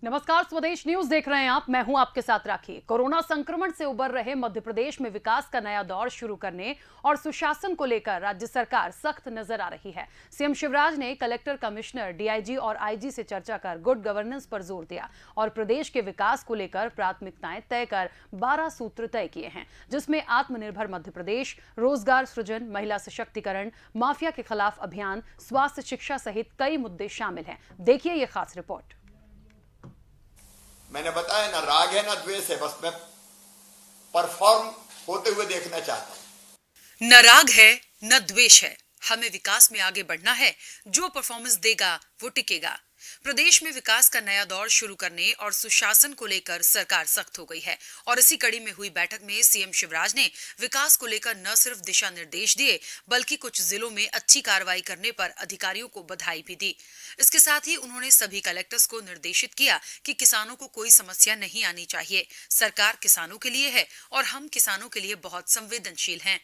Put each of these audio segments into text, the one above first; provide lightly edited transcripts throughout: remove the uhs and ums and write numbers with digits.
नमस्कार, स्वदेश न्यूज देख रहे हैं आप। मैं हूं आपके साथ राखी। कोरोना संक्रमण से उबर रहे मध्य प्रदेश में विकास का नया दौर शुरू करने और सुशासन को लेकर राज्य सरकार सख्त नजर आ रही है। सीएम शिवराज ने कलेक्टर, कमिश्नर, डीआईजी और आईजी से चर्चा कर गुड गवर्नेंस पर जोर दिया और प्रदेश के विकास को लेकर प्राथमिकताएं तय कर 12 सूत्र तय किए हैं, जिसमें आत्मनिर्भर मध्य प्रदेश, रोजगार सृजन, महिला सशक्तिकरण, माफिया के खिलाफ अभियान, स्वास्थ्य, शिक्षा सहित कई मुद्दे शामिल हैं। देखिए ये खास रिपोर्ट। मैंने बताया ना, राग है ना द्वेष है, बस मैं परफॉर्म होते हुए देखना चाहता हूं। न राग है न द्वेष है, हमें विकास में आगे बढ़ना है। जो परफॉर्मेंस देगा वो टिकेगा। प्रदेश में विकास का नया दौर शुरू करने और सुशासन को लेकर सरकार सख्त हो गई है और इसी कड़ी में हुई बैठक में सीएम शिवराज ने विकास को लेकर न सिर्फ दिशा निर्देश दिए, बल्कि कुछ जिलों में अच्छी कार्रवाई करने पर अधिकारियों को बधाई भी दी। इसके साथ ही उन्होंने सभी कलेक्टर्स को निर्देशित किया कि किसानों को कोई समस्या नहीं आनी चाहिए। सरकार किसानों के लिए है और हम किसानों के लिए बहुत संवेदनशील हैं।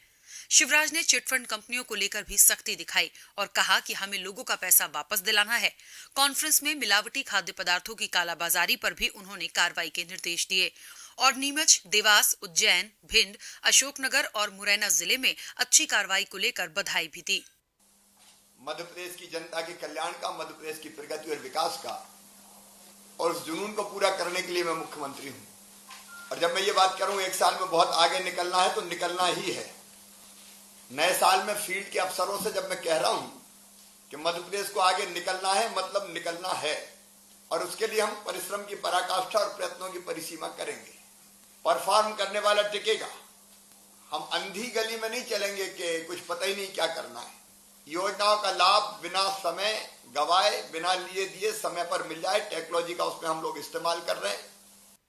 शिवराज ने चिटफंड कंपनियों को लेकर भी सख्ती दिखाई और कहा कि हमें लोगों का पैसा वापस दिलाना है। कॉन्फ्रेंस में मिलावटी खाद्य पदार्थों की कालाबाजारी पर भी उन्होंने कार्रवाई के निर्देश दिए और नीमच, देवास, उज्जैन, भिंड, अशोकनगर और मुरैना जिले में अच्छी कार्रवाई को लेकर बधाई भी दी। मध्य प्रदेश की जनता के कल्याण का, मध्य प्रदेश की प्रगति और विकास का और उस जुनून को पूरा करने के लिए मैं मुख्यमंत्री हूं। और जब मैं ये बात करूं 1 साल में बहुत आगे निकलना है तो निकलना ही है। नए साल में फील्ड के अफसरों से जब मैं कह रहा हूं कि मध्य प्रदेश को आगे निकलना है, मतलब निकलना है, और उसके लिए हम परिश्रम की पराकाष्ठा और प्रयत्नों की परिसीमा करेंगे। परफॉर्म करने वाला टिकेगा। हम अंधी गली में नहीं चलेंगे कि कुछ पता ही नहीं क्या करना है। योजनाओं का लाभ बिना समय गवाए, बिना लिए दिए समय पर मिल जाए, टेक्नोलॉजी का उसमें हम लोग इस्तेमाल कर रहे हैं।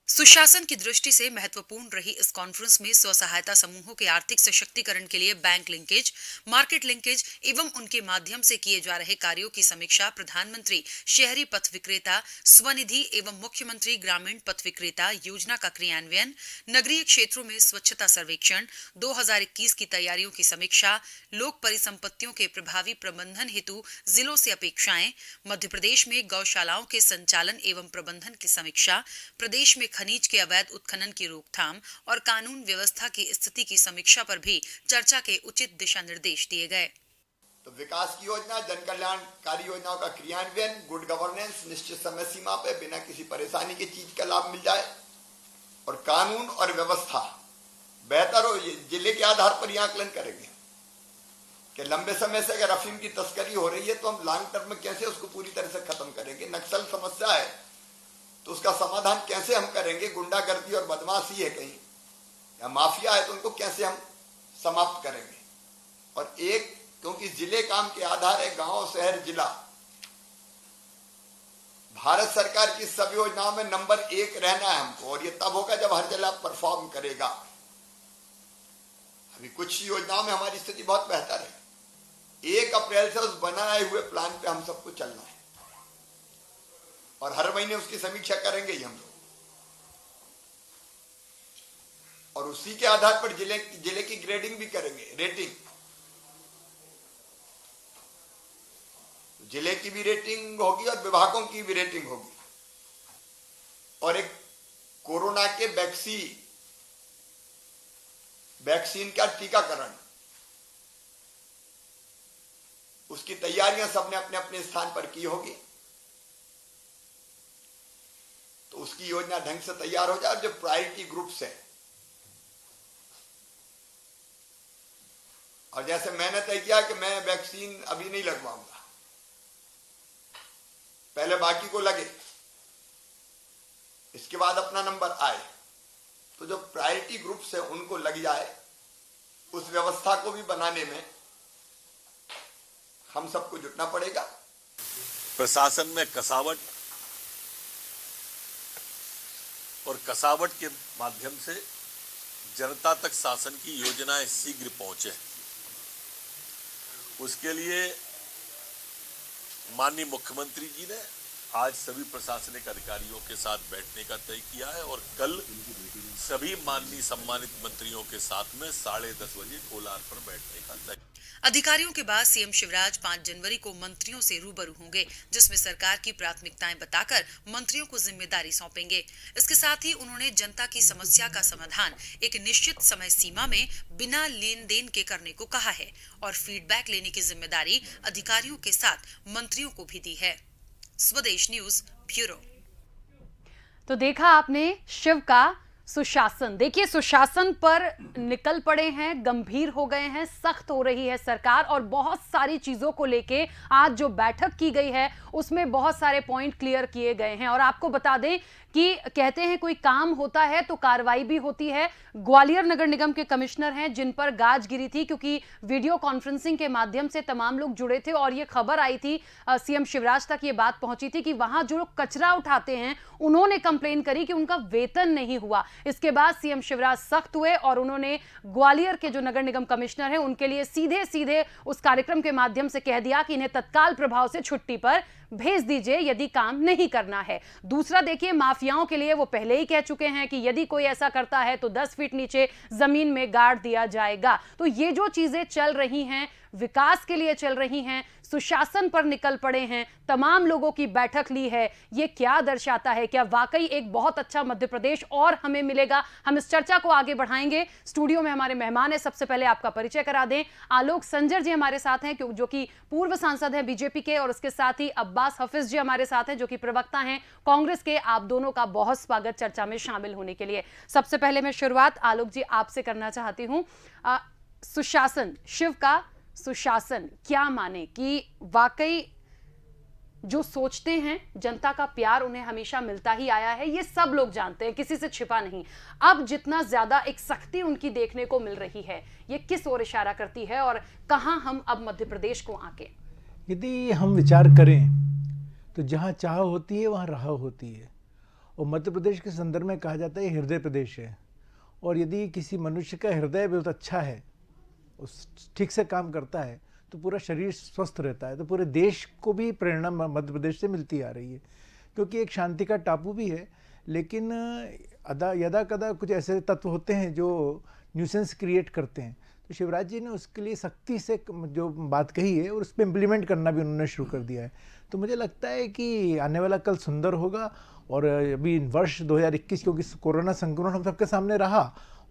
सुशासन की दृष्टि से महत्वपूर्ण रही इस कॉन्फ्रेंस में स्व सहायता समूहों के आर्थिक सशक्तिकरण के लिए बैंक लिंकेज, मार्केट लिंकेज एवं उनके माध्यम से किए जा रहे कार्यों की समीक्षा, प्रधानमंत्री शहरी पथ विक्रेता स्वनिधि एवं मुख्यमंत्री ग्रामीण पथ विक्रेता योजना का क्रियान्वयन, नगरीय क्षेत्रों में स्वच्छता सर्वेक्षण, 2021 की तैयारियों की समीक्षा, लोक परिसंपत्तियों के प्रभावी प्रबंधन हेतु जिलों से अपेक्षाएं, मध्य प्रदेश में गौशालाओं के संचालन एवं प्रबंधन की समीक्षा, प्रदेश में खनिज के अवैध उत्खनन की रोकथाम और कानून व्यवस्था की स्थिति की समीक्षा पर भी चर्चा के उचित दिशा निर्देश दिए गए। तो विकास की योजना, जन कल्याणकारी योजनाओं का क्रियान्वयन, गुड गवर्नेंस, निश्चित समय सीमा पे बिना किसी परेशानी की चीज का लाभ मिल जाए, और कानून और व्यवस्था बेहतर हो। जिले के आधार पर यह आकलन करेंगे कि लंबे समय से अगर अफीम की तस्करी हो रही है तो हम लॉन्ग टर्म में कैसे उसको पूरी तरह से खत्म करेंगे। नक्सल समस्या है तो उसका समाधान कैसे हम करेंगे। गुंडागर्दी और बदमाशी है कहीं, या माफिया है तो उनको कैसे हम समाप्त करेंगे। और एक, क्योंकि जिले काम के आधार है, गांव, शहर, जिला। भारत सरकार की सब योजनाओं में नंबर 1 रहना है हमको, और ये तब होगा जब हर जिला परफॉर्म करेगा। अभी कुछ योजनाओं में हमारी स्थिति बहुत बेहतर है। 1 अप्रैल से उस बनाए हुए प्लान पे हम सबको चलना है और हर महीने उसकी समीक्षा करेंगे ही हम लोग, और उसी के आधार पर जिले की ग्रेडिंग भी करेंगे, रेटिंग। जिले की भी रेटिंग होगी और विभागों की भी रेटिंग होगी। और एक कोरोना के वैक्सीन का टीकाकरण, उसकी तैयारियां सबने अपने अपने स्थान पर की होगी। तो उसकी योजना ढंग से तैयार हो जाए। जो प्रायोरिटी ग्रुप्स है, और जैसे मैंने तय किया कि मैं वैक्सीन अभी नहीं लगवाऊंगा, पहले बाकी को लगे, इसके बाद अपना नंबर आए, तो जो प्रायोरिटी ग्रुप्स है उनको लग जाए। उस व्यवस्था को भी बनाने में हम सबको जुटना पड़ेगा। प्रशासन में कसावट और कसावट के माध्यम से जनता तक शासन की योजनाएं शीघ्र पहुंचे, उसके लिए माननीय मुख्यमंत्री जी ने आज सभी प्रशासनिक अधिकारियों के साथ बैठने का तय किया है और कल सभी माननीय सम्मानित मंत्रियों के साथ में 10:30 बजे कोलार पर बैठने का तय। अधिकारियों के बाद सीएम शिवराज 5 जनवरी को मंत्रियों से रूबरू होंगे, जिसमें सरकार की प्राथमिकताएं बताकर मंत्रियों को जिम्मेदारी सौंपेंगे। इसके साथ ही उन्होंने जनता की समस्या का समाधान एक निश्चित समय सीमा में बिना लेन देन के करने को कहा है और फीडबैक लेने की जिम्मेदारी अधिकारियों के साथ मंत्रियों को भी दी है। स्वदेश न्यूज ब्यूरो। तो देखा आपने शिव का सुशासन। देखिए, सुशासन पर निकल पड़े हैं, गंभीर हो गए हैं, सख्त हो रही है सरकार और बहुत सारी चीजों को लेके आज जो बैठक की गई है उसमें बहुत सारे पॉइंट क्लियर किए गए हैं। और आपको बता दें कि कहते हैं कोई काम होता है तो कार्रवाई भी होती है। ग्वालियर नगर निगम के कमिश्नर हैं जिन पर गाज गिरी थी, क्योंकि वीडियो कॉन्फ्रेंसिंग के माध्यम से तमाम लोग जुड़े थे और ये खबर आई थी, सीएम शिवराज तक ये बात पहुंची थी कि वहां जो लोग कचरा उठाते हैं उन्होंने कंप्लेन करी कि उनका वेतन नहीं हुआ। इसके बाद सीएम शिवराज सख्त हुए और उन्होंने ग्वालियर के जो नगर निगम कमिश्नर हैं उनके लिए सीधे सीधे उस कार्यक्रम के माध्यम से कह दिया कि इन्हें तत्काल प्रभाव से छुट्टी पर भेज दीजिए यदि काम नहीं करना है। दूसरा देखिए, माफियाओं के लिए वो पहले ही कह चुके हैं कि यदि कोई ऐसा करता है तो 10 फीट नीचे जमीन में गाड़ दिया जाएगा। तो ये जो चीजें चल रही हैं विकास के लिए चल रही हैं, सुशासन पर निकल पड़े हैं, तमाम लोगों की बैठक ली है, ये क्या दर्शाता है? क्या वाकई एक बहुत अच्छा मध्य प्रदेश और हमें मिलेगा? हम इस चर्चा को आगे बढ़ाएंगे। स्टूडियो में हमारे मेहमान है, सबसे पहले आपका परिचय करा दें। आलोक संजर जी हमारे साथ हैं जो कि पूर्व सांसद हैं बीजेपी के, और उसके साथ ही अब्बास हफीज जी हमारे साथ हैं जो कि प्रवक्ता हैं कांग्रेस के। आप दोनों का बहुत स्वागत चर्चा में शामिल होने के लिए। सबसे पहले मैं शुरुआत आलोक जी आपसे करना चाहती हूं। सुशासन, शिव का सुशासन क्या माने कि वाकई जो सोचते हैं जनता का प्यार उन्हें हमेशा मिलता ही आया है, ये सब लोग जानते हैं, किसी से छिपा नहीं। अब जितना ज्यादा एक सख्ती उनकी देखने को मिल रही है, ये किस ओर इशारा करती है और कहां हम अब मध्य प्रदेश को आके? यदि हम विचार करें तो जहाँ चाह होती है वहाँ राह होती है, और मध्य प्रदेश के संदर्भ में कहा जाता है हृदय प्रदेश है। और यदि किसी मनुष्य का हृदय बहुत अच्छा है, उस ठीक से काम करता है, तो पूरा शरीर स्वस्थ रहता है। तो पूरे देश को भी प्रेरणा मध्य प्रदेश से मिलती आ रही है, क्योंकि एक शांति का टापू भी है। लेकिन यदा कदा कुछ ऐसे तत्व होते हैं जो न्यूसेंस क्रिएट करते हैं। तो शिवराज जी ने उसके लिए सख्ती से जो बात कही है और उस पर इम्प्लीमेंट करना भी उन्होंने शुरू कर दिया है। तो मुझे लगता है कि आने वाला कल सुंदर होगा। और अभी वर्ष 2021, क्योंकि कोरोना संक्रमण हम सबके सामने रहा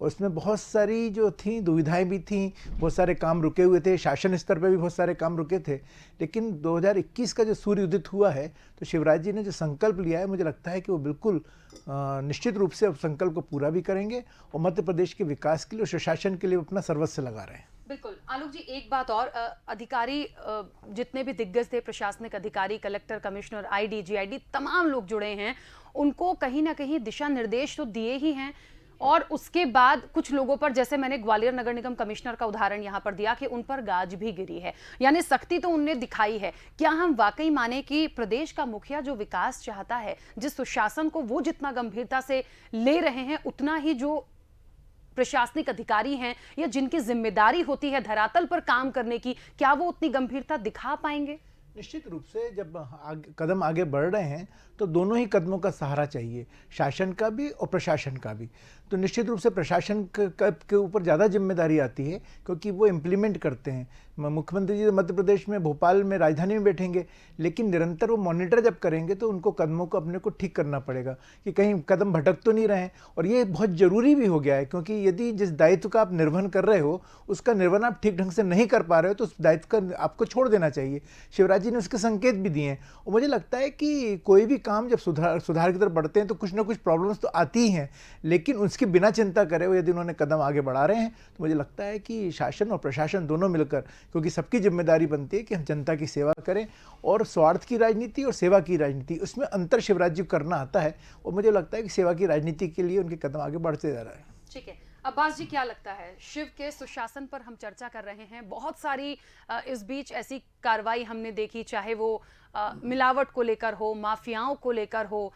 और उसमें बहुत सारी जो थी दुविधाएं भी थीं, बहुत सारे काम रुके हुए थे, शासन स्तर पे भी बहुत सारे काम रुके थे। लेकिन 2021 का जो सूर्य उदित हुआ है, तो शिवराज जी ने जो संकल्प लिया है, मुझे लगता है कि वो बिल्कुल निश्चित रूप से संकल्प को पूरा भी करेंगे और मध्य प्रदेश के विकास के लिए और सुशासन के लिए अपना सर्वस्व लगा रहे हैं। बिल्कुल। आलोक जी, एक बात और, अधिकारी जितने भी दिग्गज थे, प्रशासनिक अधिकारी, कलेक्टर, कमिश्नर, आईडी, जीआईडी, तमाम लोग जुड़े हैं, उनको कहीं ना कहीं दिशा निर्देश तो दिए ही हैं। और उसके बाद कुछ लोगों पर, जैसे मैंने ग्वालियर नगर निगम कमिश्नर का उदाहरण यहां पर दिया कि उन पर गाज भी गिरी है, यानी सख्ती तो उनने दिखाई है। क्या हम वाकई माने कि प्रदेश का मुखिया जो विकास चाहता है, जिस सुशासन को वो जितना गंभीरता से ले रहे हैं, उतना ही जो प्रशासनिक अधिकारी हैं या जिनकी जिम्मेदारी होती है धरातल पर काम करने की, क्या वो उतनी गंभीरता दिखा पाएंगे? निश्चित रूप से जब कदम आगे बढ़ रहे हैं तो दोनों ही कदमों का सहारा चाहिए, शासन का भी और प्रशासन का भी। तो निश्चित रूप से प्रशासन के ऊपर ज़्यादा जिम्मेदारी आती है, क्योंकि वो इम्प्लीमेंट करते हैं। मुख्यमंत्री जी मध्य प्रदेश में, भोपाल में, राजधानी में बैठेंगे, लेकिन निरंतर वो मॉनिटर जब करेंगे तो उनको कदमों को अपने को ठीक करना पड़ेगा कि कहीं कदम भटक तो नहीं रहे। और ये बहुत ज़रूरी भी हो गया है, क्योंकि यदि जिस दायित्व का आप निर्वहन कर रहे हो उसका निर्वहन आप ठीक ढंग से नहीं कर पा रहे हो, तो उस दायित्व का आपको छोड़ देना चाहिए। शिवराज जी ने उसके संकेत भी दिए हैं। और मुझे लगता है कि कोई भी काम जब सुधार की तरफ बढ़ते हैं तो कुछ ना कुछ प्रॉब्लम्स तो आती ही हैं, लेकिन उसकी बिना चिंता करे हुए यदि उन्होंने कदम आगे बढ़ा रहे हैं, तो मुझे लगता है कि शासन और प्रशासन दोनों मिलकर, क्योंकि सबकी जिम्मेदारी बनती है कि हम जनता की सेवा करें, और स्वार्थ की राजनीति और सेवा की राजनीति, उसमें अंतर शिवराज जी करना आता है। और मुझे लगता है कि सेवा की राजनीति के लिए उनके कदम आगे बढ़ते जा रहे हैं। ठीक है, अब्बास जी क्या लगता है? शिव के सुशासन पर हम चर्चा कर रहे हैं, बहुत सारी इस बीच ऐसी कार्रवाई हमने देखी, चाहे वो मिलावट को लेकर हो, माफियाओं को लेकर हो,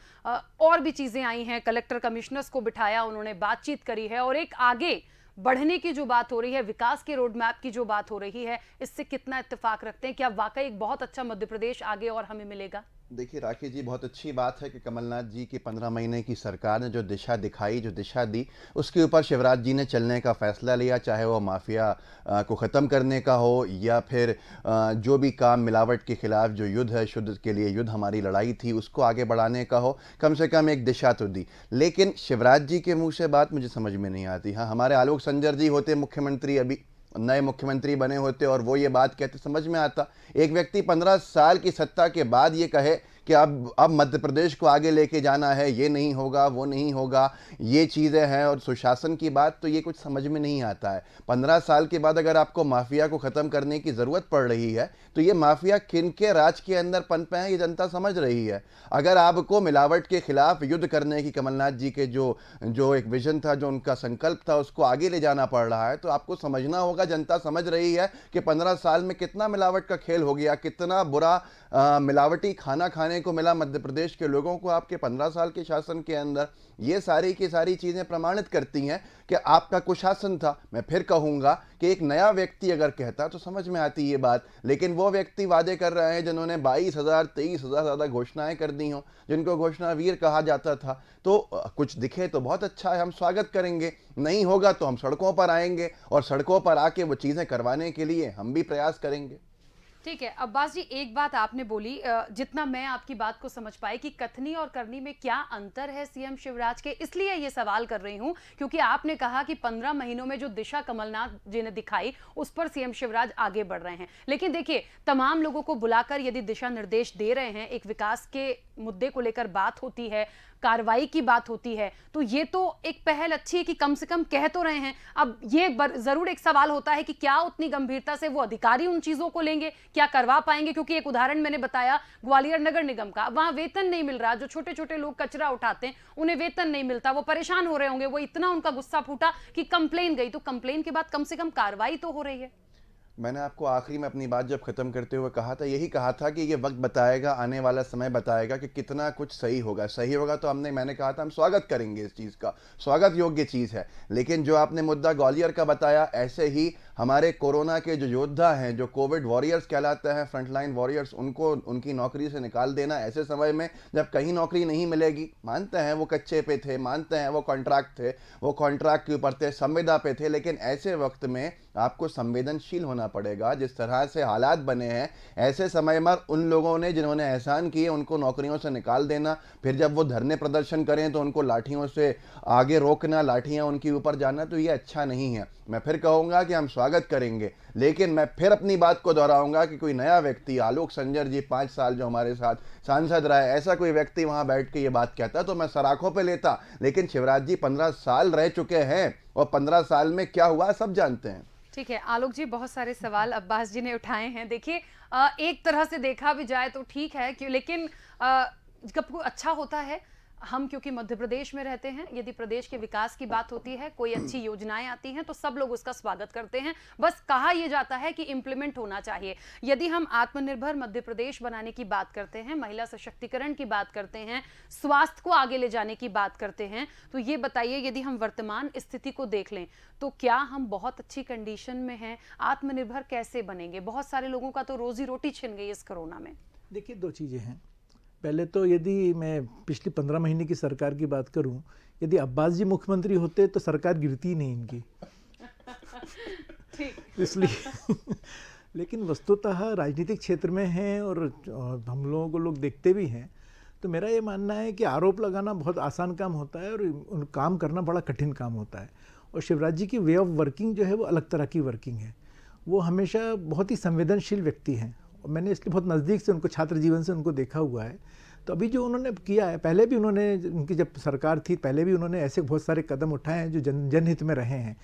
और भी चीजें आई हैं। कलेक्टर कमिश्नर्स को बिठाया, उन्होंने बातचीत करी है, और एक आगे बढ़ने की जो बात हो रही है, विकास के रोड मैप की जो बात हो रही है, इससे कितना इत्तेफाक रखते हैं? क्या वाकई एक बहुत अच्छा मध्य प्रदेश आगे और हमें मिलेगा? देखिए राखी जी, बहुत अच्छी बात है कि कमलनाथ जी की 15 महीने की सरकार ने जो दिशा दिखाई, जो दिशा दी, उसके ऊपर शिवराज जी ने चलने का फैसला लिया। चाहे वो माफिया को ख़त्म करने का हो या फिर जो भी काम मिलावट के खिलाफ जो युद्ध है, शुद्ध के लिए युद्ध हमारी लड़ाई थी, उसको आगे बढ़ाने का हो, कम से कम एक दिशा तो दी। लेकिन शिवराज जी के मुंह से बात मुझे समझ में नहीं आती। हाँ, हमारे आलोक संजर जी होते मुख्यमंत्री, अभी नए मुख्यमंत्री बने होते और वो ये बात कहते, समझ में आता। एक व्यक्ति 15 साल की सत्ता के बाद ये कहे कि अब मध्य प्रदेश को आगे लेके जाना है, ये नहीं होगा, वो नहीं होगा, ये चीज़ें हैं, और सुशासन की बात, तो ये कुछ समझ में नहीं आता है। 15 साल के बाद अगर आपको माफिया को ख़त्म करने की ज़रूरत पड़ रही है तो ये माफिया किन के राज के अंदर पनपे हैं, ये जनता समझ रही है। अगर आपको मिलावट के खिलाफ युद्ध करने की कमलनाथ जी के जो एक विजन था, जो उनका संकल्प था, उसको आगे ले जाना पड़ रहा है, तो आपको समझना होगा, जनता समझ रही है कि 15 साल में कितना मिलावट का खेल हो गया, कितना बुरा मिलावटी खाना खाने को मिला मध्य प्रदेश के लोगों को आपके 15 साल के शासन के अंदर। ये सारी की सारी चीज़ें प्रमाणित करती हैं कि आपका कुशासन था। मैं फिर कहूँगा कि एक नया व्यक्ति अगर कहता तो समझ में आती ये बात, लेकिन वो व्यक्ति वादे कर रहे हैं जिन्होंने 22,000 23,000 ज़्यादा घोषणाएं कर दी हों, जिनको घोषणा वीर कहा जाता था। तो कुछ दिखे तो बहुत अच्छा है, हम स्वागत करेंगे। नहीं होगा तो हम सड़कों पर आएंगे और सड़कों पर आके वो चीज़ें करवाने के लिए हम भी प्रयास करेंगे। ठीक है अब्बास जी, एक बात आपने बोली, जितना मैं आपकी बात को समझ पाई कि कथनी और करनी में क्या अंतर है सीएम शिवराज के, इसलिए ये सवाल कर रही हूं क्योंकि आपने कहा कि 15 महीनों में जो दिशा कमलनाथ जी ने दिखाई उस पर सीएम शिवराज आगे बढ़ रहे हैं। लेकिन देखिए, तमाम लोगों को बुलाकर यदि दिशा निर्देश दे रहे हैं, एक विकास के मुद्दे को लेकर बात होती है, कार्रवाई की बात होती है, तो ये तो एक पहल अच्छी है कि कम से कम कह तो रहे हैं। अब ये जरूर एक सवाल होता है कि क्या उतनी गंभीरता से वो अधिकारी उन चीजों को लेंगे, क्या करवा पाएंगे? क्योंकि एक उदाहरण मैंने बताया ग्वालियर नगर निगम का, वहां वेतन नहीं मिल रहा, जो छोटे छोटे लोग कचरा उठाते हैं उन्हें वेतन नहीं मिलता, वो परेशान हो रहे होंगे, वो इतना उनका गुस्सा फूटा कि कंप्लेन गई, तो कंप्लेन के बाद कम से कम कार्रवाई तो हो रही है। मैंने आपको आखिरी में अपनी बात जब ख़त्म करते हुए कहा था, यही कहा था कि ये वक्त बताएगा, आने वाला समय बताएगा कि कितना कुछ सही होगा। सही होगा तो मैंने कहा था हम स्वागत करेंगे, इस चीज़ का स्वागत योग्य चीज़ है। लेकिन जो आपने मुद्दा ग्वालियर का बताया, ऐसे ही हमारे कोरोना के जो योद्धा हैं, जो कोविड वॉरियर्स कहलाते हैं, फ्रंटलाइन वॉरियर्स, उनको उनकी नौकरी से निकाल देना ऐसे समय में जब कहीं नौकरी नहीं मिलेगी। मानते हैं वो कच्चे पे थे, मानते हैं वो कॉन्ट्रैक्ट थे, वो कॉन्ट्रैक्ट के ऊपर थे, संविदा पे थे, लेकिन ऐसे वक्त में आपको संवेदनशील होना पड़ेगा। जिस तरह से हालात बने हैं, ऐसे समय में उन लोगों ने जिन्होंने एहसान किए उनको नौकरियों से निकाल देना, फिर जब वो धरने प्रदर्शन करें तो उनको लाठियों से आगे रोकना, लाठियां उनके ऊपर जाना, तो ये अच्छा नहीं है। मैं फिर कहूँगा कि हम स्वागत करेंगे, लेकिन मैं फिर अपनी बात को दोहराऊंगा कि कोई नया व्यक्ति, आलोक संजर जी 5 साल जो हमारे साथ सांसद रहे, ऐसा कोई व्यक्ति वहां बैठ के ये बात कहता तो मैं सराखों पे लेता। लेकिन शिवराज जी 15 साल रह चुके हैं और 15 साल में क्या हुआ सब जानते हैं। ठीक है आलोक जी, बहुत सारे सवाल अब्बास जी ने उठाए हैं। देखिए, एक तरह से देखा भी जाए तो ठीक है, क्यों, लेकिन जब कोई अच्छा होता है, हम क्योंकि मध्य प्रदेश में रहते हैं, यदि प्रदेश के विकास की बात होती है, कोई अच्छी योजनाएं आती हैं तो सब लोग उसका स्वागत करते हैं। बस कहा यह जाता है कि इंप्लीमेंट होना चाहिए। यदि हम आत्मनिर्भर मध्य प्रदेश बनाने की बात करते हैं, महिला सशक्तिकरण की बात करते हैं, स्वास्थ्य को आगे ले जाने की बात करते हैं, तो ये बताइए, यदि हम वर्तमान स्थिति को देख लें तो क्या हम बहुत अच्छी कंडीशन में हैं? आत्मनिर्भर कैसे बनेंगे? बहुत सारे लोगों का तो रोजी रोटी छिन गई इस कोरोना में। देखिए, दो चीज़ें हैं। पहले तो यदि मैं पिछली 15 महीने की सरकार की बात करूं, यदि अब्बास जी मुख्यमंत्री होते तो सरकार गिरती नहीं इनकी। इसलिए लेकिन वस्तुतः राजनीतिक क्षेत्र में हैं और हम लोगों को लोग देखते भी हैं, तो मेरा ये मानना है कि आरोप लगाना बहुत आसान काम होता है और उन काम करना बड़ा कठिन काम होता है। और शिवराज जी की वे ऑफ वर्किंग जो है वो अलग तरह की वर्किंग है। वो हमेशा बहुत ही संवेदनशील व्यक्ति हैं। मैंने इसलिए बहुत नज़दीक से उनको, छात्र जीवन से उनको देखा हुआ है। तो अभी जो उन्होंने किया है, पहले भी उन्होंने, उनकी जब सरकार थी पहले भी उन्होंने ऐसे बहुत सारे कदम उठाए हैं जो जनहित में रहे हैं।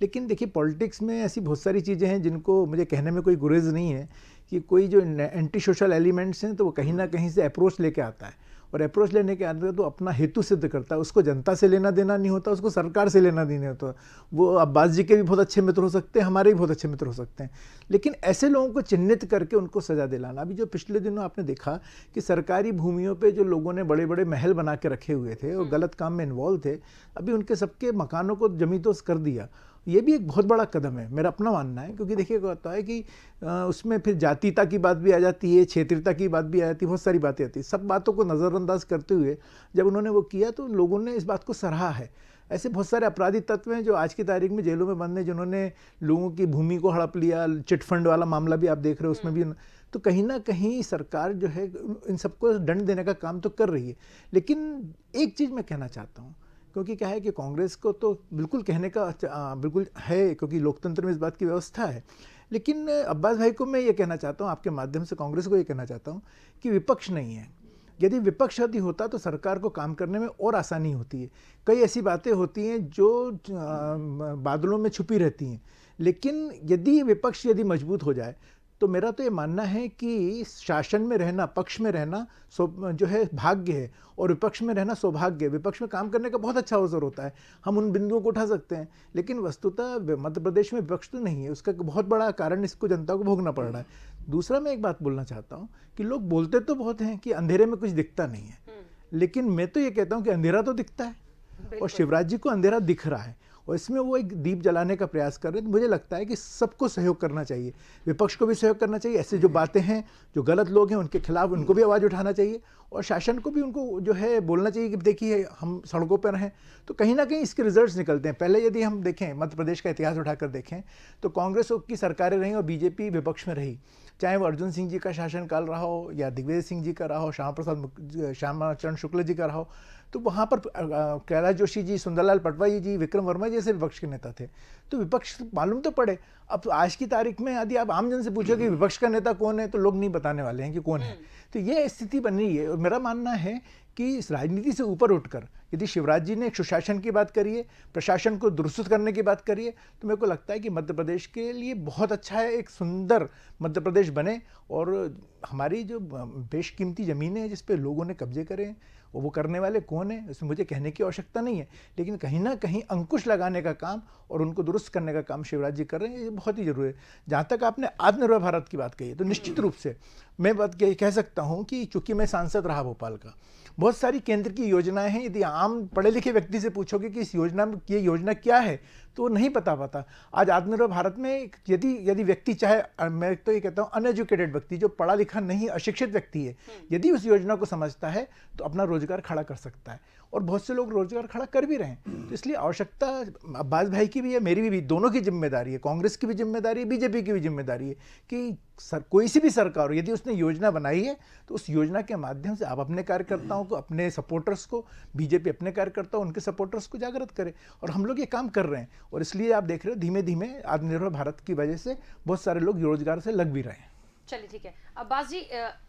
लेकिन देखिए, पॉलिटिक्स में ऐसी बहुत सारी चीज़ें हैं जिनको मुझे कहने में कोई गुरेज नहीं है कि कोई जो एंटी सोशल एलिमेंट्स हैं तो वो कहीं ना कहीं से अप्रोच लेके आता है, और अप्रोच लेने के आते तो अपना हेतु सिद्ध करता है। उसको जनता से लेना देना नहीं होता, उसको सरकार से लेना देना होता। वो अब्बास जी के भी बहुत अच्छे मित्र हो सकते हैं, हमारे भी बहुत अच्छे मित्र हो सकते हैं, लेकिन ऐसे लोगों को चिन्हित करके उनको सजा दिलाना। अभी जो पिछले दिनों आपने देखा कि सरकारी भूमियों पे जो लोगों ने बड़े बड़े महल बना के रखे हुए थे और गलत काम में इन्वॉल्व थे, अभी उनके सबके मकानों को जमींदोज कर दिया। ये भी एक बहुत बड़ा कदम है, मेरा अपना मानना है। क्योंकि देखिए क्या होता है कि उसमें फिर जातीयता की बात भी आ जाती है, क्षेत्रीयता की बात भी आ जाती है, बहुत सारी बातें आती हैं। सब बातों को नज़रअंदाज करते हुए जब उन्होंने वो किया तो लोगों ने इस बात को सराहा है। ऐसे बहुत सारे अपराधी तत्व हैं जो आज की तारीख में जेलों में बंद हैं, जिन्होंने लोगों की भूमि को हड़प लिया। चिटफंड वाला मामला भी आप देख रहे हो, उसमें भी तो कहीं ना कहीं सरकार जो है इन सबको दंड देने का काम तो कर रही है। लेकिन एक चीज़ मैं कहना चाहता हूँ, क्योंकि क्या है कि कांग्रेस को तो बिल्कुल कहने का बिल्कुल है, क्योंकि लोकतंत्र में इस बात की व्यवस्था है। लेकिन अब्बास भाई को मैं ये कहना चाहता हूँ, आपके माध्यम से कांग्रेस को ये कहना चाहता हूँ कि विपक्ष नहीं है। यदि विपक्ष यदि होता तो सरकार को काम करने में और आसानी होती है। कई ऐसी बातें होती हैं जो बादलों में छुपी रहती हैं, लेकिन यदि विपक्ष यदि मजबूत हो जाए तो मेरा तो ये मानना है कि शासन में रहना, पक्ष में रहना जो है भाग्य है, और विपक्ष में रहना सौभाग्य है। विपक्ष में काम करने का बहुत अच्छा अवसर होता है, हम उन बिंदुओं को उठा सकते हैं। लेकिन वस्तुतः मध्य प्रदेश में विपक्ष तो नहीं है, उसका बहुत बड़ा कारण इसको जनता को भोगना पड़ रहा है। दूसरा मैं एक बात बोलना चाहता हूँ कि लोग बोलते तो बहुत हैं कि अंधेरे में कुछ दिखता नहीं है, लेकिन मैं तो ये कहता हूँ कि अंधेरा तो दिखता है, और शिवराज जी को अंधेरा दिख रहा है, और इसमें वो एक दीप जलाने का प्रयास कर रहे हैं। तो मुझे लगता है कि सबको सहयोग करना चाहिए, विपक्ष को भी सहयोग करना चाहिए। ऐसे जो बातें हैं, जो गलत लोग हैं, उनके खिलाफ उनको भी आवाज़ उठाना चाहिए, और शासन को भी उनको जो है बोलना चाहिए कि देखिए हम सड़कों पर हैं। तो कहीं ना कहीं इसके रिजल्ट्स निकलते हैं। पहले यदि हम देखें, मध्य प्रदेश का इतिहास उठाकर देखें तो कांग्रेस की सरकारें रहीं और बीजेपी विपक्ष में रही, चाहे वो अर्जुन सिंह जी का शासनकाल रहा हो या दिग्विजय सिंह जी का रहा हो, श्यामाचरण शुक्ल जी का रहा हो। तो वहाँ पर कैलाश जोशी जी, सुंदरलाल पटवाई जी, विक्रम वर्मा जैसे विपक्ष के नेता थे। तो विपक्ष मालूम तो पड़े। अब तो आज की तारीख में यदि आप आम जन से पूछो कि विपक्ष का नेता कौन है, तो लोग नहीं बताने वाले हैं कि कौन है। तो ये स्थिति बन रही है, और मेरा मानना है कि इस राजनीति से ऊपर उठकर यदि शिवराज जी ने एक सुशासन की बात करी है, प्रशासन को दुरुस्त करने की बात करी है, तो मेरे को लगता है कि मध्य प्रदेश के लिए बहुत अच्छा है, एक सुंदर मध्य प्रदेश बने। और हमारी जो बेशकीमती ज़मीनें हैं जिस पे लोगों ने कब्जे करे हैं, वो करने वाले कौन है, इसमें मुझे कहने की आवश्यकता नहीं है। लेकिन कहीं ना कहीं अंकुश लगाने का काम और उनको दुरुस्त करने का काम शिवराज जी कर रहे हैं, ये बहुत ही जरूरी है। जहाँ तक आपने आत्मनिर्भर भारत की बात कही है, तो निश्चित रूप से मैं बात कह सकता हूँ कि चूंकि मैं सांसद रहा भोपाल का, बहुत सारी केंद्र की योजनाएं हैं। यदि आम पढ़े लिखे व्यक्ति से पूछोगे कि इस योजना में ये योजना क्या है, तो वो नहीं पता पाता। आज आत्मनिर्भर भारत में यदि व्यक्ति चाहे, मैं तो ये कहता हूँ अनएजुकेटेड व्यक्ति, जो पढ़ा लिखा नहीं, अशिक्षित व्यक्ति है, यदि उस योजना को समझता है तो अपना रोजगार खड़ा कर सकता है, और बहुत से लोग रोजगार खड़ा कर भी रहे हैं। तो इसलिए आवश्यकता अब्बास भाई की भी है, मेरी भी, दोनों की जिम्मेदारी है, कांग्रेस की भी जिम्मेदारी है, बीजेपी की भी जिम्मेदारी है कि कोई सी भी सरकार हो, यदि उसने योजना बनाई है तो उस योजना के माध्यम से आप अपने कार्यकर्ताओं को, अपने सपोर्टर्स को, बीजेपी अपने कार्यकर्ताओं, उनके सपोर्टर्स को जागृत करे। और हम लोग ये काम कर रहे हैं, और इसलिए आप देख रहे हो धीमे धीमे आत्मनिर्भर भारत की वजह से बहुत सारे लोग रोजगार से लग भी रहे हैं। चलिए ठीक है। अब्बास जी,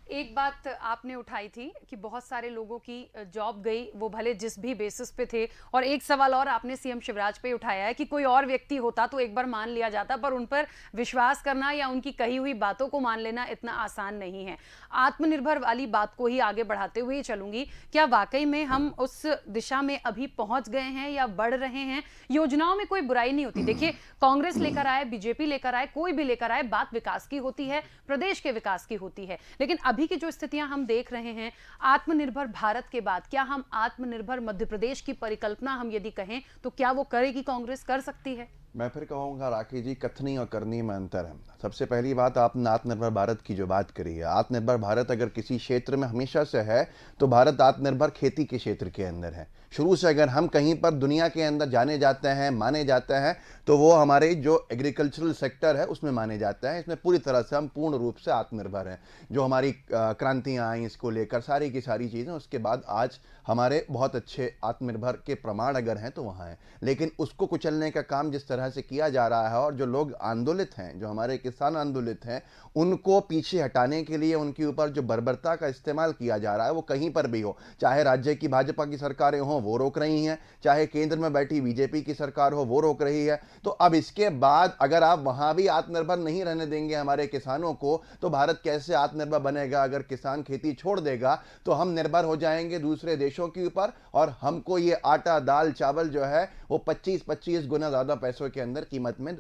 एक बात आपने उठाई थी कि बहुत सारे लोगों की जॉब गई, वो भले जिस भी बेसिस पे थे, और एक सवाल और आपने सीएम शिवराज पे उठाया है कि कोई और व्यक्ति होता तो एक बार मान लिया जाता, पर उन पर विश्वास करना या उनकी कही हुई बातों को मान लेना इतना आसान नहीं है। आत्मनिर्भर वाली बात को ही आगे बढ़ाते हुए चलूंगी, क्या वाकई में हम उस दिशा में अभी पहुंच गए हैं या बढ़ रहे हैं? योजनाओं में कोई बुराई नहीं होती, देखिए कांग्रेस लेकर आए, बीजेपी लेकर आए, कोई भी लेकर आए, बात विकास की होती है, प्रदेश के विकास की होती है। लेकिन अभी की जो स्थितियां हम देख रहे हैं, आत्मनिर्भर भारत के बाद क्या हम आत्मनिर्भर मध्य प्रदेश की परिकल्पना हम यदि कहें तो क्या वो करेगी कांग्रेस, कर सकती है? मैं फिर कहूँगा राखी जी, कथनी और करनी में अंतर है। सबसे पहली बात, आपने आत्मनिर्भर भारत की जो बात करी है, आत्मनिर्भर भारत अगर किसी क्षेत्र में हमेशा से है तो भारत आत्मनिर्भर खेती के क्षेत्र के अंदर है। शुरू से अगर हम कहीं पर दुनिया के अंदर जाने जाते हैं, माने जाते हैं, तो वो हमारे जो एग्रीकल्चरल सेक्टर है उसमें माने जाता है। इसमें पूरी तरह से हम पूर्ण रूप से आत्मनिर्भर हैं। जो हमारी क्रांतियाँ आई इसको लेकर सारी की सारी चीज़ें, उसके बाद आज हमारे बहुत अच्छे आत्मनिर्भर के प्रमाण अगर हैं तो वहाँ हैं। लेकिन उसको कुचलने का काम जिस तरह से किया जा रहा है, और जो लोग आंदोलित हैं, जो हमारे किसान आंदोलित हैं, उनको पीछे हटाने के लिए उनके ऊपर जो बर्बरता का इस्तेमाल किया जा रहा है, वो कहीं पर भी हो, चाहे राज्य की भाजपा की सरकारें हों वो रोक रही हैं, चाहे केंद्र में बैठी बीजेपी की सरकार हो वो रोक रही है। तो अब इसके बाद अगर आप वहाँ भी आत्मनिर्भर नहीं रहने देंगे हमारे किसानों को, तो भारत कैसे आत्मनिर्भर बनेगा? अगर किसान खेती छोड़ देगा तो हम निर्भर हो जाएंगे दूसरे देशों के ऊपर, और हमको ये आटा, दाल, चावल जो है वो 25-25 गुना ज़्यादा पैसों के अंदर कीमत में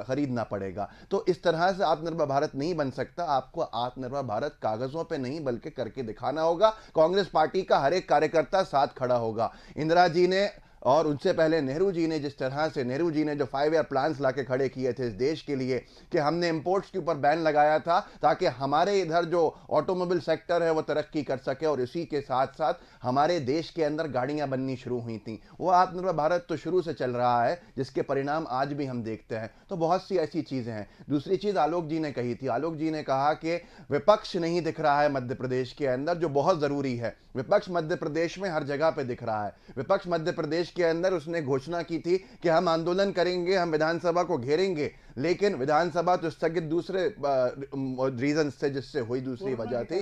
खरीदना पड़ेगा। तो इस तरह से आत्मनिर्भर भारत नहीं बन सकता। आपको आत्मनिर्भर भारत कागजों पे नहीं बल्कि करके दिखाना होगा। कांग्रेस पार्टी का हर एक कार्यकर्ता साथ खड़ा होगा। इंदिरा जी ने और उनसे पहले नेहरू जी ने जिस तरह से नेहरू जी ने जो 5 ईयर प्लान्स लाके खड़े किए थे इस देश के लिए कि हमने इंपोर्ट्स के ऊपर बैन लगाया था ताकि हमारे इधर जो ऑटोमोबाइल सेक्टर है वो तरक्की कर सके, और इसी के साथ साथ हमारे देश के अंदर गाड़ियां बननी शुरू हुई थी। वो आत्मनिर्भर भारत तो शुरू से चल रहा है जिसके परिणाम आज भी हम देखते हैं। तो बहुत सी ऐसी चीजें हैं। दूसरी चीज आलोक जी ने कही थी, आलोक जी ने कहा कि विपक्ष नहीं दिख रहा है मध्य प्रदेश के अंदर, जो बहुत जरूरी है। विपक्ष मध्य प्रदेश में हर जगह पे दिख रहा है। विपक्ष मध्य प्रदेश के अंदर उसने घोषणा की थी कि हम आंदोलन करेंगे, हम विधानसभा को घेरेंगे, लेकिन विधानसभा तो स्थगित दूसरे रीजन से जिससे हुई दूसरी वजह थी।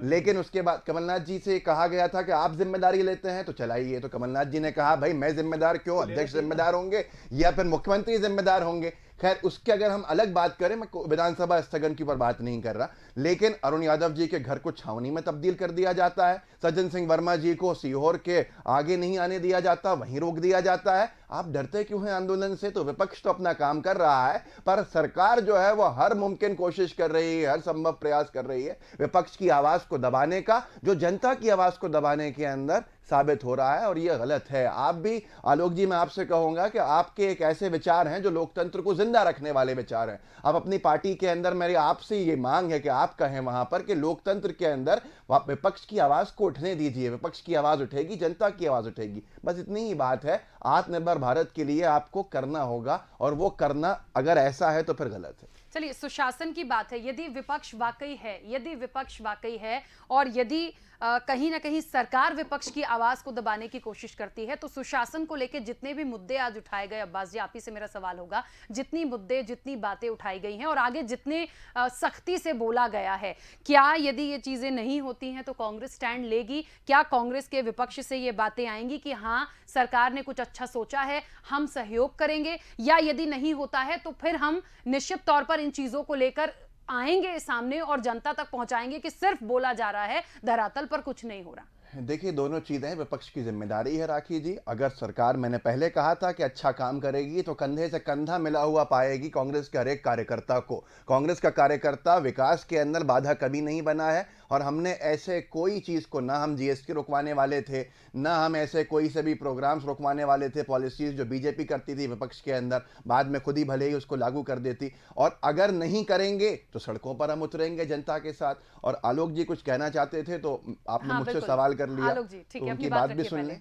लेकिन उसके बाद कमलनाथ जी से कहा गया था कि आप जिम्मेदारी लेते हैं तो चलाइए। तो कमलनाथ जी ने कहा भाई मैं जिम्मेदार क्यों, अध्यक्ष जिम्मेदार होंगे या फिर मुख्यमंत्री जिम्मेदार होंगे। खैर उसके अगर हम अलग बात करें, मैं विधानसभा स्थगन की ऊपर बात नहीं कर रहा, लेकिन अरुण यादव जी के घर को छावनी में तब्दील कर दिया जाता है, सज्जन सिंह वर्मा जी को सीहोर के आगे नहीं आने दिया जाता, वहीं रोक दिया जाता है। आप डरते क्यों हैं आंदोलन से? तो विपक्ष तो अपना काम कर रहा है, पर सरकार जो है वो हर मुमकिन कोशिश कर रही है, हर संभव प्रयास कर रही है विपक्ष की आवाज को दबाने का, जो जनता की आवाज को दबाने के अंदर साबित हो रहा है, और यह गलत है। आप भी आलोक जी, मैं आपसे कहूंगा कि आपके एक ऐसे विचार हैं जो लोकतंत्र को जिंदा रखने वाले विचार हैं। आप अपनी पार्टी के अंदर, मेरी आपसे ये मांग है कि आप कहें वहां पर कि लोकतंत्र के अंदर विपक्ष की आवाज को उठने दीजिए। विपक्ष की आवाज उठेगी, जनता की आवाज उठेगी, बस इतनी ही बात है। आत्मनिर्भर भारत के लिए आपको करना होगा, और वो करना अगर ऐसा है तो फिर गलत है। चलिए, सुशासन की बात है। यदि विपक्ष वाकई है और यदि कहीं ना कहीं सरकार विपक्ष की आवाज को दबाने की कोशिश करती है, तो सुशासन को लेकर जितने भी मुद्दे आज उठाए गए, अब्बास जी आप ही से मेरा सवाल होगा, जितनी मुद्दे, जितनी बातें उठाई गई हैं और आगे जितने सख्ती से बोला गया है, क्या यदि ये चीजें नहीं होती हैं तो कांग्रेस स्टैंड लेगी? क्या कांग्रेस के विपक्ष से ये बातें आएंगी कि हाँ सरकार ने कुछ अच्छा सोचा है, हम सहयोग करेंगे, या यदि नहीं होता है तो फिर हम निश्चित तौर पर इन चीजों को लेकर आएंगे सामने और जनता तक पहुंचाएंगे कि सिर्फ बोला जा रहा है, धरातल पर कुछ नहीं हो रहा? देखिए, दोनों चीजें विपक्ष की जिम्मेदारी है राखी जी। अगर सरकार, मैंने पहले कहा था कि अच्छा काम करेगी तो कंधे से कंधा मिला हुआ पाएगी कांग्रेस के हर एक कार्यकर्ता को। कांग्रेस का कार्यकर्ता विकास के अंदर बाधा कभी नहीं बना है, और हमने ऐसे कोई चीज को, ना हम जीएसटी रुकवाने वाले थे, ना हम ऐसे कोई से भी प्रोग्राम्स रुकवाने वाले थे, पॉलिसीज जो बीजेपी करती थी विपक्ष के अंदर, बाद में खुद ही भले ही उसको लागू कर देती। और अगर नहीं करेंगे तो सड़कों पर हम उतरेंगे जनता के साथ। और आलोक जी कुछ कहना चाहते थे तो आपने मुझसे सवाल कर लिया, आलोक जी, ठीक है, उनकी बात भी सुन लें।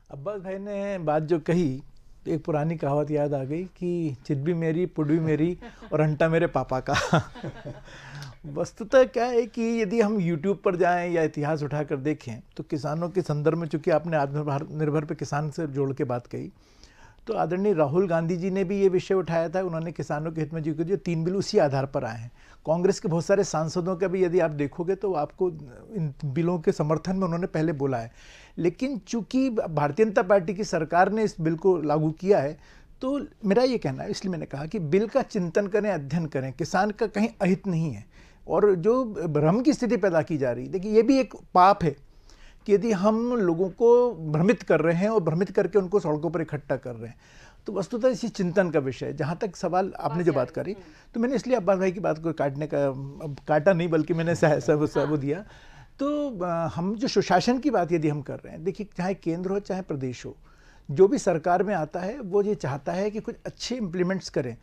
अब्बास भाई ने बात जो कही, एक पुरानी कहावत याद आ गई कि चित भी मेरी, पुड भी मेरी और अंटा मेरे पापा का। वस्तुतः क्या है कि यदि हम YouTube पर जाएं या इतिहास उठाकर देखें तो किसानों के संदर्भ में, चूंकि आपने आत्मनिर्भर पे किसान से जोड़ के बात कही, तो आदरणीय राहुल गांधी जी ने भी ये विषय उठाया था। उन्होंने किसानों के हित में जो 3 बिल उसी आधार पर आए हैं। कांग्रेस के बहुत सारे सांसदों का भी यदि आप देखोगे तो आपको इन बिलों के समर्थन में उन्होंने पहले बोला है। लेकिन चूंकि भारतीय जनता पार्टी की सरकार ने इस बिल को लागू किया है, तो मेरा ये कहना है, इसलिए मैंने कहा कि बिल का चिंतन करें, अध्ययन करें। किसान का कहीं अहित नहीं है, और जो भ्रम की स्थिति पैदा की जा रही है, देखिए ये भी एक पाप है कि यदि हम लोगों को भ्रमित कर रहे हैं और भ्रमित करके उनको सड़कों पर इकट्ठा कर रहे हैं, तो वस्तुतः इसी चिंतन का विषय है। जहाँ तक सवाल आपने जो बात करी, तो मैंने इसलिए अब्बास भाई की बात को काटा नहीं, बल्कि मैंने सब दिया। तो हम जो सुशासन की बात यदि हम कर रहे हैं, देखिए चाहे केंद्र हो चाहे प्रदेश हो, जो भी सरकार में आता है वो ये चाहता है कि कुछ अच्छे इम्प्लीमेंट्स करें।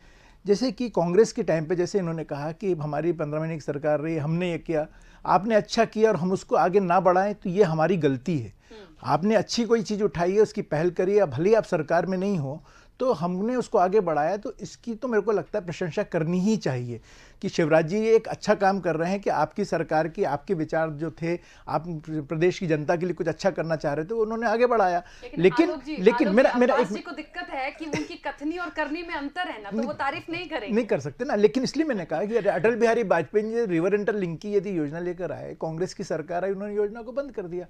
जैसे कि कांग्रेस के टाइम पे जैसे इन्होंने कहा कि हमारी 15 महीने की सरकार रही, हमने ये किया, आपने अच्छा किया और हम उसको आगे ना बढ़ाएं तो ये हमारी गलती है। आपने अच्छी कोई चीज़ उठाई है, उसकी पहल करी है, भले ही आप सरकार में नहीं हो, तो हमने उसको आगे बढ़ाया, तो इसकी तो मेरे को लगता है प्रशंसा करनी ही चाहिए कि शिवराज जी एक अच्छा काम कर रहे हैं कि आपकी सरकार की, आपके विचार जो थे, आप प्रदेश की जनता के लिए कुछ अच्छा करना चाह रहे थे, उन्होंने आगे बढ़ाया। लेकिन मेरा एक को दिक्कत है कि उनकी कथनी और करनी में अंतर है ना, तो वो तारीफ नहीं कर सकते ना। लेकिन इसलिए मैंने कहा कि अटल बिहारी वाजपेयी जी रिवर इंटरलिंक की यदि योजना लेकर आए, कांग्रेस की सरकार आई, उन्होंने योजना को बंद कर दिया।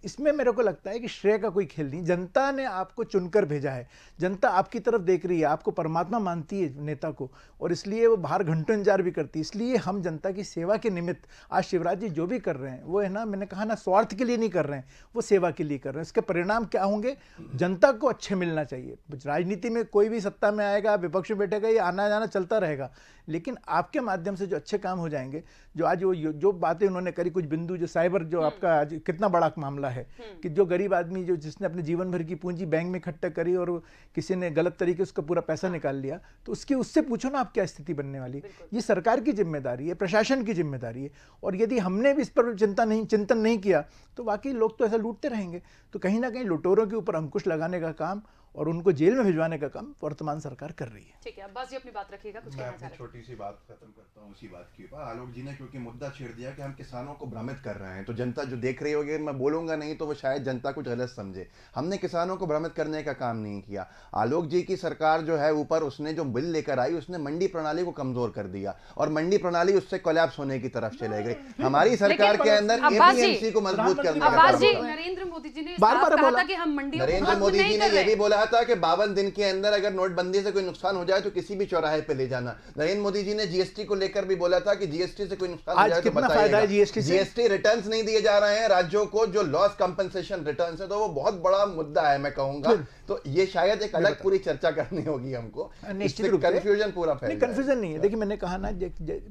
इसमें मेरे को लगता है कि श्रेय का कोई खेल नहीं, जनता ने आपको चुनकर भेजा है, जनता आपकी तरफ देख रही है, आपको परमात्मा मानती है नेता को, और इसलिए वो बाहर घंटों इंतजार भी करती है। इसलिए हम जनता की सेवा के निमित्त आज शिवराज जी जो भी कर रहे हैं वो है ना, मैंने कहा ना, स्वार्थ के लिए नहीं कर रहे हैं, वो सेवा के लिए कर रहे हैं। इसके परिणाम क्या होंगे? जनता को अच्छे मिलना चाहिए। राजनीति में कोई भी सत्ता में आएगा, विपक्ष में बैठेगा, ये आना जाना चलता रहेगा, लेकिन आपके माध्यम से जो अच्छे काम हो जाएंगे, जो आज वो जो बातें उन्होंने करी, कुछ बिंदु जो साइबर जो आपका आज कितना बड़ा मामला है कि जो गरीब आदमी जो जिसने अपने जीवन भर की पूंजी बैंक में इकट्ठा करी और किसी ने गलत तरीके से उसका पूरा पैसा निकाल लिया, तो उससे पूछो ना आप क्या स्थिति बनने वाली है। ये सरकार की जिम्मेदारी है, प्रशासन की जिम्मेदारी है, और यदि हमने भी इस पर चिंतन नहीं किया तो वाकई लोग तो ऐसा लूटते रहेंगे। तो कहीं ना कहीं लुटेरों के ऊपर अंकुश लगाने का काम और उनको जेल में भिजवाने का काम वर्तमान सरकार कर रही है। ठीक है, अब्बास जी अपनी बात रखिएगा, कुछ मैं कहना अपनी चाह रहे छोटी सी बात खत्म करता हूँ उसी बात के ऊपर। आलोक जी ने क्योंकि मुद्दा छेड़ दिया कि हम किसानों को भ्रमित कर रहे हैं, तो जनता जो देख रही होगी, मैं बोलूंगा नहीं तो वो शायद जनता कुछ गलत समझे। हमने किसानों को भ्रमित करने का काम नहीं किया। आलोक जी की सरकार जो है ऊपर, उसने जो बिल लेकर आई उसने मंडी प्रणाली को कमजोर कर दिया और मंडी प्रणाली उससे कोलैप्स होने की तरफ चले गई। हमारी सरकार के अंदर अब्बास जी, एपीएमसी को मजबूत करने का अब्बास काम जी, हुआ। नरेंद्र मोदी जी ने बार-बार साफ कहा बोला। था कि हम मंडियों को नरेंद्र बंद मोदी नहीं जी ने कर यह भी रहे। बोला था कि 52 दिन के अंदर अगर नोटबंदी से कोई नुकसान हो जाए तो किसी भी चौराहे पे ले जाना। नरेंद्र मोदी जी ने जीएसटी को लेकर भी बोला था कि जीएसटी से कोई नुकसान हो आज जाए तो कितना फायदा है जीएसटी से? जीएसटी रिटर्न्स नहीं दिए जा रहे हैं राज्यों को, जो लॉस कंपनसेशन रिटर्न्स है, तो वो बहुत बड़ा मुद्दा है मैं कहूंगा। तो ये शायद एक अलग पूरी चर्चा करनी होगी हमको, निश्चित रूप से कंफ्यूजन पूरा फैल नहीं, कंफ्यूजन नहीं है। देखिए मैंने कहा ना,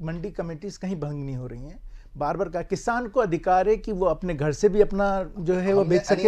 मंडी कमेटीज कहीं भंग नहीं हो रही हैं। बार बार कहा किसान को अधिकार है कि वो अपने घर से भी अपना जो है वो बेच सके।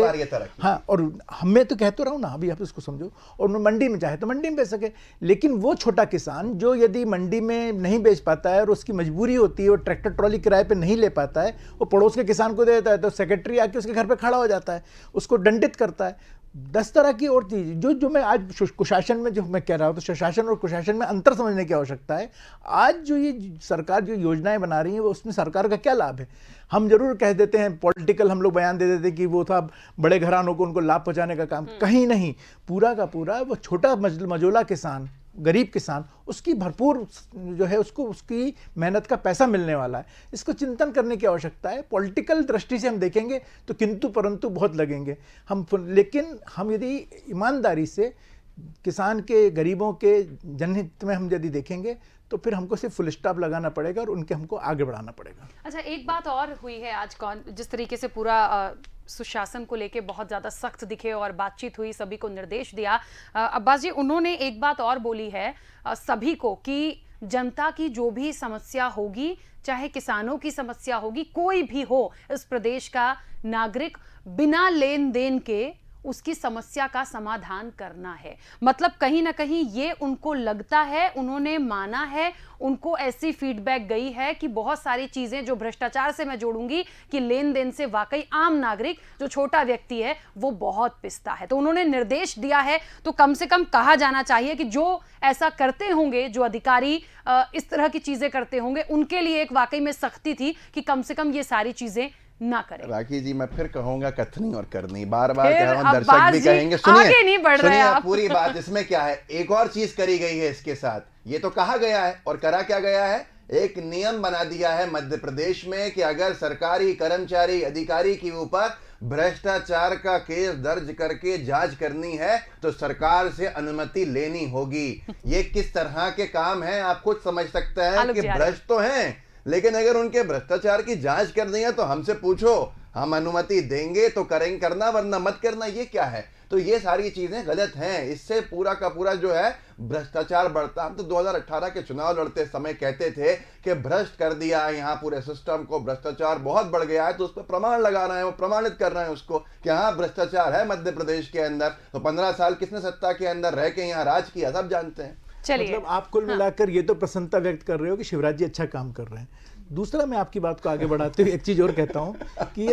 हाँ, और हमें तो कहते रहा हूँ ना, अभी आप इसको समझो, और मंडी में चाहे तो मंडी में बेच सके। लेकिन वो छोटा किसान जो यदि मंडी में नहीं बेच पाता है और उसकी मजबूरी होती है, वो ट्रैक्टर ट्रॉली किराए पे नहीं ले पाता है, वो पड़ोस के किसान को दे देता है, तो सेक्रेटरी आके उसके घर पे खड़ा हो जाता है, उसको दंडित करता है। 10 तरह की और चीज जो मैं आज कुशासन में जो मैं कह रहा हूँ, तो सुशासन और कुशासन में अंतर समझने की आवश्यकता है। आज जो ये सरकार जो योजनाएं बना रही है, वो उसमें सरकार का क्या लाभ है? हम जरूर कह देते हैं, पॉलिटिकल हम लोग बयान दे देते हैं कि वो था बड़े घरानों को उनको लाभ पहुंचाने का काम, कहीं नहीं। पूरा का पूरा वो छोटा मजोला किसान, गरीब किसान, उसकी भरपूर जो है उसको उसकी मेहनत का पैसा मिलने वाला है। इसको चिंतन करने की आवश्यकता है। पॉलिटिकल दृष्टि से हम देखेंगे तो किंतु परंतु बहुत लगेंगे हम, लेकिन हम यदि ईमानदारी से किसान के, गरीबों के जनहित में हम यदि देखेंगे तो फिर हमको सिर्फ फुल स्टॉप लगाना पड़ेगा और उनके हमको आगे बढ़ाना पड़ेगा। अच्छा, एक बात और हुई है आज, जिस तरीके से पूरा सुशासन को लेके बहुत ज़्यादा सख्त दिखे और बातचीत हुई, सभी को निर्देश दिया, अब्बास जी उन्होंने एक बात और बोली है सभी को कि जनता की जो भी समस्या होगी, चाहे किसानों की समस्या होगी, कोई भी हो इस प्रदेश का नागरिक, बिना लेन देन के उसकी समस्या का समाधान करना है। मतलब कहीं ना कहीं ये उनको लगता है, उन्होंने माना है, उनको ऐसी फीडबैक गई है कि बहुत सारी चीजें जो भ्रष्टाचार से मैं जोड़ूंगी कि लेन देन से वाकई आम नागरिक जो छोटा व्यक्ति है वो बहुत पिसता है। तो उन्होंने निर्देश दिया है, तो कम से कम कहा जाना चाहिए कि जो ऐसा करते होंगे, जो अधिकारी इस तरह की चीजें करते होंगे, उनके लिए एक वाकई में सख्ती थी कि कम से कम ये सारी चीजें ना करें। राखी जी, मैं फिर कहूंगा कथनी और करनी, बार बार फिर कह रहा हूं, दर्शक अब्बास भी जी कहेंगे। आगे नहीं बढ़ रहे आप। पूरी बात इसमें क्या है, एक और चीज करी गई है इसके साथ। ये तो कहा गया है और करा क्या गया है, एक नियम बना दिया है मध्य प्रदेश में कि अगर सरकारी कर्मचारी, अधिकारी के ऊपर भ्रष्टाचार का केस दर्ज करके जांच करनी है तो सरकार से अनुमति लेनी होगी। ये किस तरह के काम है आप खुद समझ सकते हैं कि भ्रष्ट तो हैं, लेकिन अगर उनके भ्रष्टाचार की जांच करनी है तो हमसे पूछो, हम अनुमति देंगे तो करेंगे, करना वरना मत करना। ये क्या है? तो ये सारी चीजें गलत हैं। इससे पूरा का पूरा जो है भ्रष्टाचार बढ़ता। हम तो 2018 के चुनाव लड़ते समय कहते थे कि भ्रष्ट कर दिया है यहाँ पूरे सिस्टम को, भ्रष्टाचार बहुत बढ़ गया है, तो उस पर प्रमाण लगा रहे हैं, वो प्रमाणित कर रहे हैं उसको कि हाँ भ्रष्टाचार है मध्य प्रदेश के अंदर। तो 15 साल किसने सत्ता के अंदर रह के यहाँ राज किया, सब जानते हैं। मतलब आप कुल मिलाकर ये तो प्रसन्नता व्यक्त कर रहे हो कि शिवराज जी अच्छा काम कर रहे हैं। दूसरा, मैं आपकी बात को आगे बढ़ाते हुए एक चीज और कहता हूं कि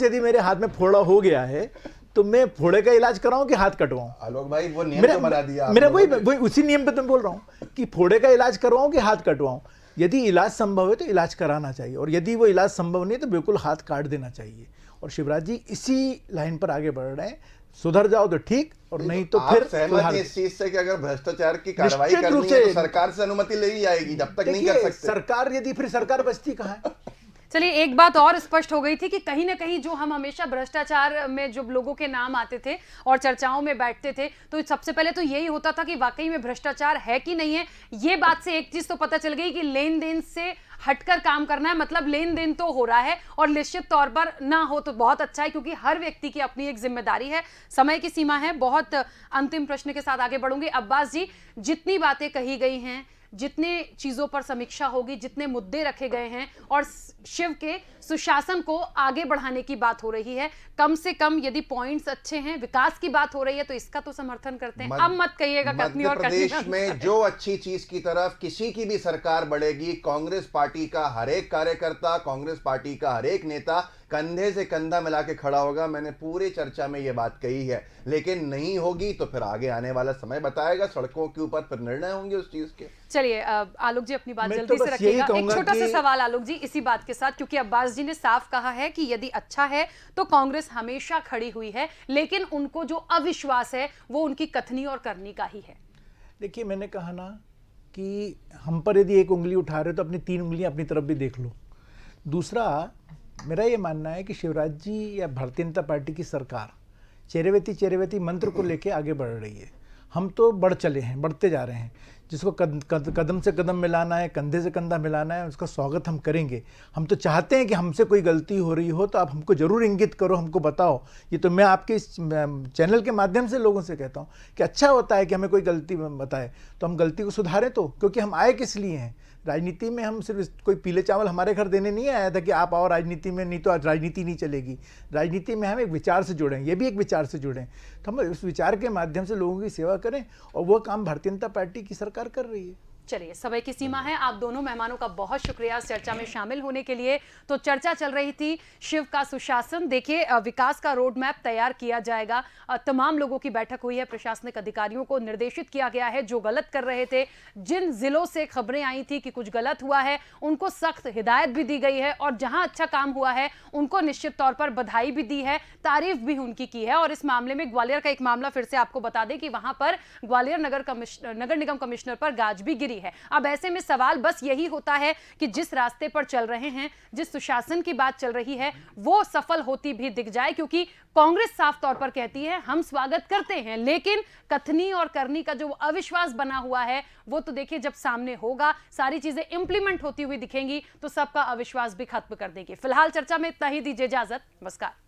यदि मेरे हाथ में फोड़ा हो गया है तो मैं फोड़े का इलाज कराऊं कि हाथ कटवाऊं? आलोक भाई, वो नियम तो बना दिया मेरा वही उसी नियम पे तो बोल रहा हूं कि फोड़े का इलाज करवाऊं कि हाथ कटवाऊं। यदि इलाज संभव है तो इलाज कराना चाहिए, और यदि वो इलाज संभव नहीं है तो बिल्कुल हाथ काट देना चाहिए। और शिवराज जी इसी लाइन पर आगे बढ़ रहे हैं। सुधर जाओ तो ठीक, और नहीं तो फिर सहमत हैं इस चीज से कि अगर भ्रष्टाचार की कार्रवाई करनी है तो सरकार से अनुमति ले ही जाएगी, जब तक नहीं कर सकते सरकार। यदि फिर सरकार बचती कहाँ है? चलिए, एक बात और स्पष्ट हो गई थी कि कहीं ना कहीं जो हम हमेशा भ्रष्टाचार में जो लोगों के नाम आते थे और चर्चाओं में बैठते थे, तो सबसे पहले तो यही होता था कि वाकई में भ्रष्टाचार है कि नहीं है। ये बात से एक चीज तो पता चल गई कि लेन देन से हटकर काम करना है, मतलब लेन देन तो हो रहा है, और निश्चित तौर पर ना हो तो बहुत अच्छा है, क्योंकि हर व्यक्ति की अपनी एक जिम्मेदारी है। समय की सीमा है, बहुत अंतिम प्रश्न के साथ आगे बढ़ूंगी। अब्बास जी, जितनी बातें कही गई हैं, जितने चीजों पर समीक्षा होगी, जितने मुद्दे रखे गए हैं और शिव के सुशासन को आगे बढ़ाने की बात हो रही है, कम से कम यदि पॉइंट्स अच्छे हैं, विकास की बात हो रही है, तो इसका तो समर्थन करते हैं। अब मत कहिएगा कटनी और मध्य कटनी प्रदेश में जो अच्छी चीज की तरफ किसी की भी सरकार बढ़ेगी, कांग्रेस पार्टी का हर एक कार्यकर्ता, कांग्रेस पार्टी का हर एक नेता कंधे से कंधा मिला के खड़ा होगा। मैंने पूरी चर्चा में यह बात कही है, लेकिन नहीं होगी तो फिर आगे आने वाला समय बताएगा। सड़कों के ऊपर फिर निर्णय होंगे उस चीज के। चलिए आलोक जी अपनी बात मैं जल्दी तो से बस यही रखिएगा। एक कहूंगा छोटा सा कि- सवाल आलोक जी इसी बात के साथ, क्योंकि अब्बास जी ने साफ कहा है कि यदि अच्छा है तो कांग्रेस हमेशा खड़ी हुई है, लेकिन उनको जो अविश्वास है वो उनकी कथनी और करनी का ही है। देखिए, मैंने कहा ना कि हम पर यदि एक उंगली उठा रहे हो तो अपनी 3 उंगलियां अपनी तरफ भी देख लो। दूसरा, मेरा ये मानना है कि शिवराज जी या भारतीय जनता पार्टी की सरकार चेरेवेती मंत्र को लेके आगे बढ़ रही है। हम तो बढ़ चले हैं, बढ़ते जा रहे हैं। जिसको कदम से कदम मिलाना है, कंधे से कंधा मिलाना है, उसका स्वागत हम करेंगे। हम तो चाहते हैं कि हमसे कोई गलती हो रही हो तो आप हमको ज़रूर इंगित करो, हमको बताओ। ये तो मैं आपके इस चैनल के माध्यम से लोगों से कहता हूँ कि अच्छा होता है कि हमें कोई गलती बताए तो हम गलती को सुधारें, तो क्योंकि हम आए किस लिए हैं। राजनीति में हम सिर्फ कोई पीले चावल हमारे घर देने नहीं आया था कि आप आओ राजनीति में, नहीं तो आज राजनीति नहीं चलेगी। राजनीति में हम एक विचार से जुड़े हैं, ये भी एक विचार से जुड़े हैं, तो हम इस विचार के माध्यम से लोगों की सेवा करें, और वो काम भारतीय जनता पार्टी की सरकार कर रही है। चलिए, समय की सीमा है। आप दोनों मेहमानों का बहुत शुक्रिया इस चर्चा में शामिल होने के लिए। तो चर्चा चल रही थी शिव का सुशासन। देखिए, विकास का रोड मैप तैयार किया जाएगा। तमाम लोगों की बैठक हुई है, प्रशासनिक अधिकारियों को निर्देशित किया गया है जो गलत कर रहे थे, जिन जिलों से खबरें आई थी कि कुछ गलत हुआ है उनको सख्त हिदायत भी दी गई है, और जहां अच्छा काम हुआ है उनको निश्चित तौर पर बधाई भी दी है, तारीफ भी उनकी की है। और इस मामले में ग्वालियर का एक मामला फिर से आपको बता दें कि वहां पर ग्वालियर नगर निगम कमिश्नर पर गाज भी गिरी है। अब ऐसे में सवाल बस यही होता है कि जिस रास्ते पर चल रहे हैं, जिस सुशासन की बात चल रही है, वो सफल होती भी दिख जाए, क्योंकि कांग्रेस साफ तौर पर कहती है हम स्वागत करते हैं, लेकिन कथनी और करनी का जो अविश्वास बना हुआ है वो तो देखिए जब सामने होगा, सारी चीजें इंप्लीमेंट होती हुई दिखेंगी तो सबका अविश्वास भी खत्म कर देगी। फिलहाल चर्चा में इतना ही, दीजिए इजाजत, नमस्कार।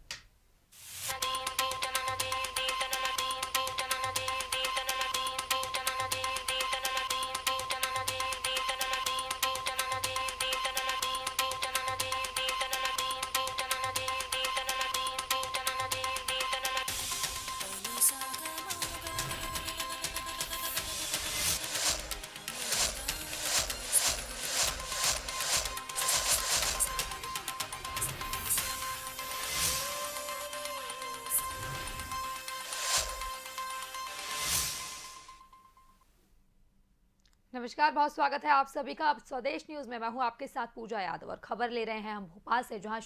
नमस्कार, बहुत स्वागत है आप सभी का। अब स्वदेश न्यूज में मैं हूं आपके साथ पूजा यादव और खबर ले रहे हैं हम भोपाल से, जहां